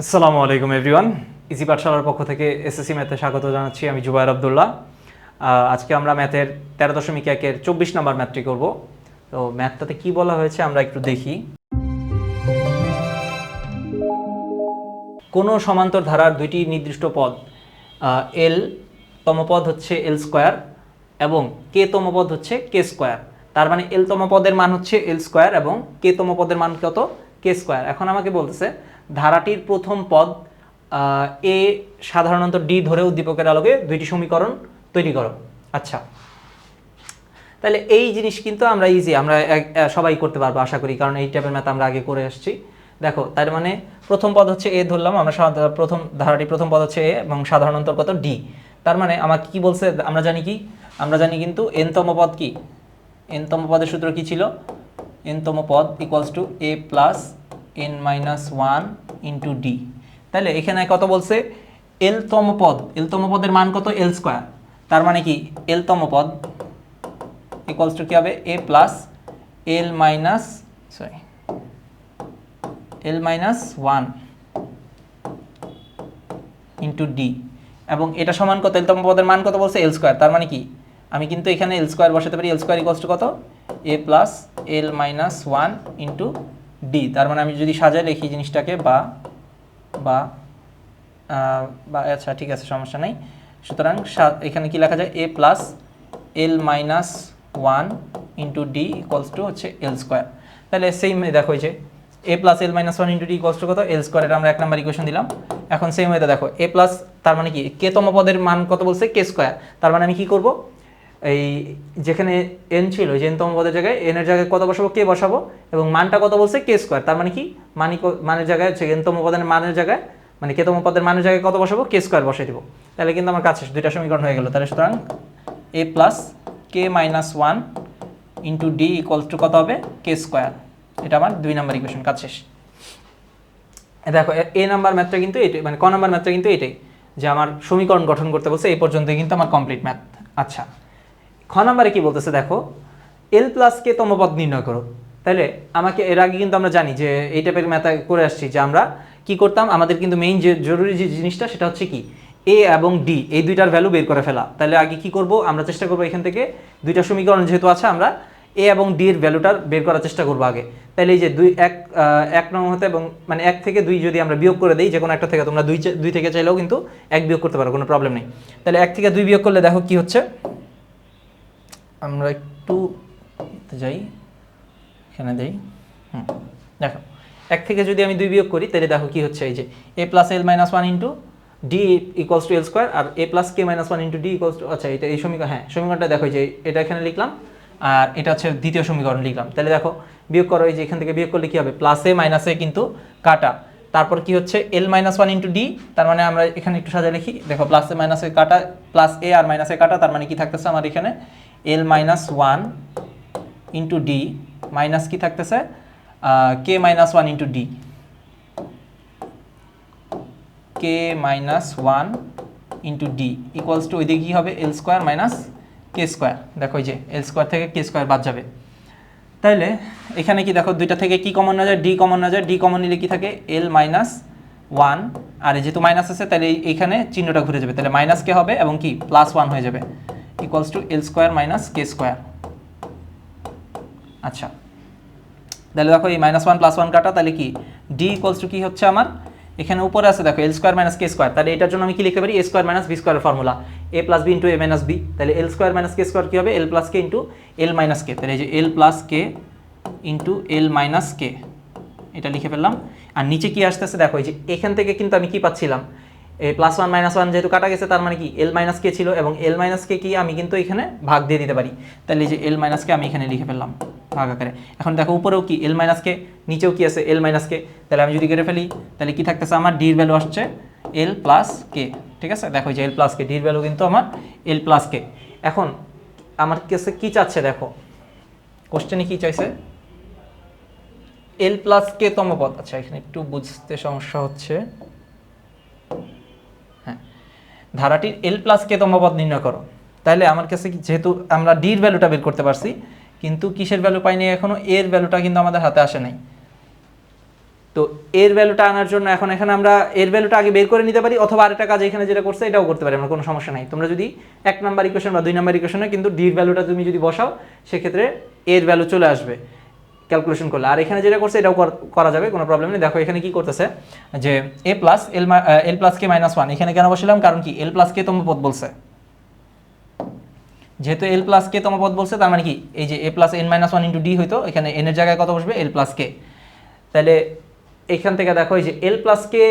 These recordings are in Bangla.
আসসালামু আলাইকুম এভরিওয়ান। ইজি পাঠশালার পক্ষ থেকে এসএসসি ম্যাথে স্বাগত জানাচ্ছি। আমি জুবায়ের আব্দুল্লাহ। আজকে আমরা ম্যাথের 13.1-এর 24 নম্বর ম্যাথটি করব। তো ম্যাথটাতে কি বলা হয়েছে আমরা একটু দেখি। কোনো সমান্তর ধারার দুইটি নির্দিষ্ট পদ এল তম পদ হচ্ছে এল স্কোয়ার এবং কে তম পদ হচ্ছে কে স্কোয়ার। তার মানে এল তম পদের মান হচ্ছে এল স্কোয়ার এবং কে তম পদের মান কত? কে স্কোয়ার। এখন আমাকে বলতেছে ধারাটির প্রথম পদ এ সাধারণত ডি ধরে উদ্দীপকের আলোকে দুইটি সমীকরণ তৈরি করো। আচ্ছা, তাহলে এই জিনিস কিন্তু আমরা সবাই করতে পারবো আশা করি, কারণ এই টাইপের ম্যাথ আমরা আগে করে আসছি। দেখো, তার মানে প্রথম পদ হচ্ছে এ ধরলাম আমরা, প্রথম ধারাটির প্রথম পদ হচ্ছে এ এবং সাধারণ অন্তর কত? ডি। তার মানে আমাকে কি বলছে আমরা জানি কি? আমরা জানি কিন্তু এনতম পদ কি? এনতম পদের সূত্র কি ছিল? এনতম পদ equals to A plus n minus one into D. তাহলে এখানে কত বলছে? এলতম পদ, এলতম পদের মান কত? L square. তার মানে কি এলতম পদ ইকুয়ালস টু কী হবে? এ plus l minus one into D, এবং এটা সমান কত? এলতম পদের মান কত বলছে? এল স্কোয়ার। তার মানে কি আমি কিন্তু এখানে এল স্কোয়ার বসাতে পারি। এল স্কোয়ার ইকুয়ালস টু কত? এ plus l minus one into D. তার মানে আমি যদি সাজাই লিখি জিনিসটাকে বা বা আচ্ছা ঠিক আছে, সমস্যা নেই। সুতরাং এখানে কি লেখা যায়? A plus l minus one into d equals to হচ্ছে এল স্কোয়ার। তাহলে সেম দেখো, এই যে a plus l minus one into d equals to কত? L square. এটা আমরা 1 নম্বর ইকুয়েশন দিলাম। এখন সেম ওয়েতে দেখো এ প্লাস, তার মানে কি কে তম পদের মান কত বলছে? কে স্কোয়ার। তার মানে আমি কি করব? এই যেখানে এন ছিল, যে এনতম পদের জায়গায় এনের জায়গায় কত বসাবো? কে বসাবো, এবং মানটা কত বলছে? কে স্কোয়ার। তার মানে কি মানের জায়গায় হচ্ছে এনতম পদের মানের জায়গায়, মানে কেতম পদের মানের জায়গায় কত বসাবো? কে স্কোয়ার বসাই দিব। তাহলে কিন্তু আমার কাজ শেষ, দুইটা সমীকরণ হয়ে গেল। তাহলে সুতরাং a plus k minus one into d equals to কত হবে? K square. এটা আমার 2 নম্বর ইকুয়েশন, কাজ শেষ। দেখো এ নাম্বার ম্যাথটা কিন্তু এটাই, মানে ক নাম্বার ম্যাথটা কিন্তু এটাই, যে আমার সমীকরণ গঠন করতে বলছে। এই পর্যন্ত কিন্তু আমার কমপ্লিট ম্যাথ। আচ্ছা, খ নাম্বারে কি বলতেছে দেখো, এল প্লাস কে তম পদ নির্ণয় করো। তাহলে আমাকে এর আগে কিন্তু আমরা জানি যে এই টাইপের ম্যাথ করে আসছি, যে আমরা কি করতাম, আমাদের কিন্তু মেইন যে জরুরি যে জিনিসটা সেটা হচ্ছে কি, এ এবং ডি এই দুইটার ভ্যালু বের করে ফেলা। তাহলে আগে কি করব, আমরা চেষ্টা করব এখান থেকে দুইটা সমীকরণ যেহেতু আছে, আমরা এ এবং ডি এর ভ্যালুটার বের করার চেষ্টা করবো আগে। তাহলে এই যে এক নং হতে, এবং মানে 1 থেকে 2 যদি আমরা বিয়োগ করে দিই যে কোনো একটা থেকে, তোমরা 2 থেকে চাইলেও কিন্তু 1 বিয়োগ করতে পারো, কোনো প্রবলেম নেই। তাহলে 1 থেকে 2 বিয়োগ করলে দেখো কি হচ্ছে, আমরা একটু যাই, এখানে দেই। দেখো 1 থেকে যদি আমি 2 বিয়োগ করি তাহলে দেখো কি হচ্ছে, এই যে a plus l minus one into d equals to l square, আর a plus k minus one into d equals to, আচ্ছা এটা এই সমীকরণ, হ্যাঁ সমীকরণটা দেখো, যে এটা এখানে লিখলাম আর এটা হচ্ছে দ্বিতীয় সমীকরণ লিখলাম। তাহলে দেখো বিয়োগ করো, এই যে এখান থেকে বিয়োগ করলে কি হবে? প্লাস এ মাইনাস এ কিন্তু কাটা, তারপর কি হচ্ছে এল মাইনাস ওয়ান ইন্টু ডি। তার মানে আমরা এখানে একটু সাজা লিখি, দেখো প্লাস এ মাইনাস এ কাটা, প্লাস এ আর মাইনাস এ কাটা, তার মানে কি থাকতেছে আমার এখানে? L minus one into d minus কি থাকতেছে? K minus one into d, k minus one into d equals to ওইদিকে কী হবে? L square minus k square. দেখো এই যে এল স্কোয়ার থেকে কে স্কোয়ার বাদ যাবে। তাইলে এখানে কি দেখো, দুইটা থেকে কি কমন না যায়? ডি কমন না যায়। ডি কমন নিলে কি থাকে? এল মাইনাস ওয়ান, আর যেহেতু মাইনাস আছে তাহলে এইখানে চিহ্নটা ঘুরে যাবে, তাহলে মাইনাস কে হবে এবং কি প্লাস ওয়ান হয়ে যাবে, equals to l square minus k square. আচ্ছা, তাহলে দেখো এই মাইনাস ওয়ান প্লাস ওয়ান কাটা, তাহলে কি ডি ইকুয়ালস টু কী হচ্ছে আমার? এখানে উপরে আছে দেখো এল স্কোয়ার মাইনাস কে স্কোয়ার। তাহলে এটার জন্য আমি কি লিখতে পারি? এ স্কোয়ার মাইনাস বি স্কোয়ারের ফর্মুলা, এ প্লাস বি ইন্টু এ মাইনাস বি। তাহলে এল স্কোয়ার মাইনাস কে স্কোয়ার কী হবে? এল প্লাস কে ইন্টু এল মাইনাস কে। তাহলে এই যে এল প্লাস কে ইন্টু এল মাইনাস কে, এটা লিখে ফেললাম। আর নিচে কি আসতেছে দেখো, এই যে এখান থেকে কিন্তু আমি কি পাচ্ছিলাম? এই প্লাস ওয়ান মাইনাস ওয়ান যেহেতু কাটা গেছে, তার মানে কি এল মাইনাস কে ছিল, এবং এল মাইনাস কে কি আমি কিন্তু এখানে ভাগ দিয়ে দিতে পারি। তাহলে এই যে এল মাইনাস কে আমি এখানে লিখে ফেললাম ভাগ আকারে। এখন দেখো উপরেও কি এল মাইনাস কে, নিচেও কি আছে? এল মাইনাস কে। তাহলে আমি যদি কেটে ফেলি তাহলে কি থাকতেছে আমার? ডির ভ্যালু আসছে এল প্লাস কে। ঠিক আছে, দেখো যে এল প্লাস কে, ডির ভ্যালু কিন্তু আমার এল প্লাস কে। এখন আমার কাছে কি চাচ্ছে দেখো, কোশ্চেনে কি চাইছে? এল প্লাস কে তম পদ। আচ্ছা এখানে একটু বুঝতে সমস্যা হচ্ছে। হ্যাঁ, ধারাটির এল প্লাস কে তম পদ নির্ণয় করো। তাহলে আমার কাছে যেহেতু আমরা ডির ভ্যালুটা বের করতে পারছি, কিন্তু কিসের ভ্যালু পাইনি এখনো? এর ভ্যালুটা কিন্তু আমাদের হাতে আসে নাই। তো এর ভ্যালুটা আনার জন্য এখন এখানে আমরা এর ভ্যালুটা আগে বের করে নিতে পারি, অথবা আরেকটা কাজ এখানে যেটা করছে এটাও করতে পারি আমরা, কোনো সমস্যা নাই। তোমরা যদি 1 নাম্বার ইকুয়েশন বা 2 নাম্বার ইকুয়েশনে কিন্তু ডির ভ্যালুটা তুমি যদি বসাও সেক্ষেত্রে এর ভ্যালু চলে আসবে ক্যালকুলেশন করলে। আর এখানে যেটা করছে এটাও করা যাবে, কোনো প্রবলেম নেই। দেখো এখানে কি করতেছে যে a plus L plus k minus one, এখানে কেন বসলাম, কারণ কি এল প্লাস কে তম পদ বলছে, যেহেতু এল প্লাস কে তম পদ বলছে তার মানে কি এই যে a plus n minus one into d হইতো, এখানে এন এর জায়গায় কত বসবে এল প্লাস কে। তাহলে এখান থেকে দেখো এই যে এল প্লাস কে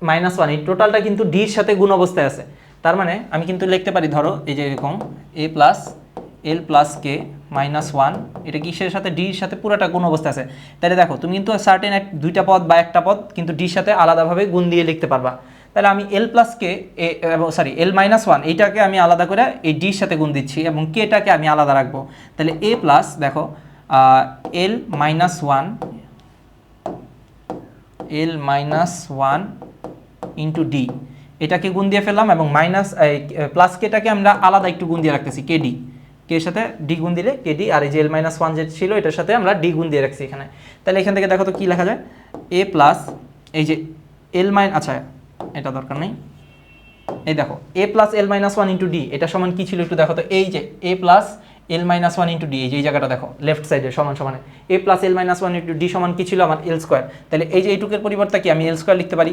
মাইনাস ওয়ান এই টোটালটা কিন্তু ডির সাথে গুণ অবস্থায় আছে। তার মানে আমি কিন্তু লিখতে পারি, ধরো এই যে এরকম এ প্লাস এল প্লাস কে মাইনাস ওয়ান, এটা কিসের সাথে ডির সাথে পুরোটা গুণ অবস্থায় আছে। তাহলে দেখো তুমি কিন্তু সার্টেন দুইটা পদ বা একটা পদ কিন্তু ডির সাথে আলাদাভাবে গুণ দিয়ে লিখতে পারবা। তাহলে আমি এল প্লাস কে এল মাইনাস ওয়ান এইটাকে আমি আলাদা করে এই ডির সাথে গুণ দিচ্ছি এবং কেটাকে আমি আলাদা রাখবো। তাহলে এ প্লাস দেখো l minus one l minus one into d, এটাকে গুণ দিয়ে ফেললাম এবং মাইনাস প্লাস কেটাকে আমরা আলাদা একটু গুণ দিয়ে রাখতেছি কে ডি, কে এর সাথে ডি গুণ দিলে কে ডি, আর এই যে এল মাইনাস ওয়ান যে ছিল এটার সাথে আমরা ডি গুণ দিয়ে রাখছি এখানে। তাহলে এখান থেকে দেখো তো কী লেখা যায়, এ প্লাস এই যে এল আচ্ছা এটা দরকার নেই, এই দেখো এ plus l minus one into D এটা সমান কী ছিল একটু দেখো তো, এই যে a plus l minus one into D, এই যে এই জায়গাটা দেখো লেফট সাইডে সমান সমানে এ plus l minus one into D সমান কী ছিল আমার এল স্কোয়ার। তাহলে এই যে এইটুকের পরিবর্তে কি আমি এল স্কোয়ার লিখতে পারি,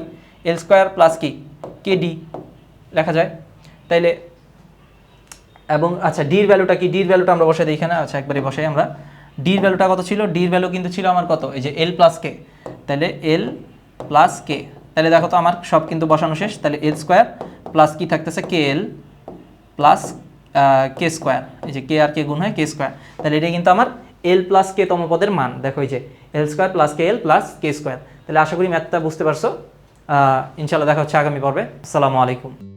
এল স্কোয়ার প্লাস কি কে ডি লেখা যায়। তাইলে এবং আচ্ছা ডির ভ্যালুটা কি, ডির ভ্যালুটা আমরা বসাই দিই এখানে, আচ্ছা একবারে বসাই আমরা। ডির ভ্যালুটা কত ছিল, ডির ভ্যালু কিন্তু ছিল আমার কত, এই যে এল প্লাস কে, তাহলে এল প্লাস কে। তাহলে দেখো তো আমার সব কিন্তু বসানো শেষ। তাহলে এল স্কোয়ার প্লাস কি থাকতেছে কে এল প্লাস কে স্কোয়ার, এই যে কে আর কে গুণ হয় কে স্কোয়ার। তাহলে এটা কিন্তু আমার এল প্লাস কে তম পদের মান, দেখো এই যে এল স্কোয়ার প্লাস কে এল প্লাস কে স্কোয়ার। তাহলে আশা করি ম্যাথটা বুঝতে পারছো। ইনশাআল্লাহ দেখা হচ্ছে আগামী পর্বে। আসসালামু আলাইকুম।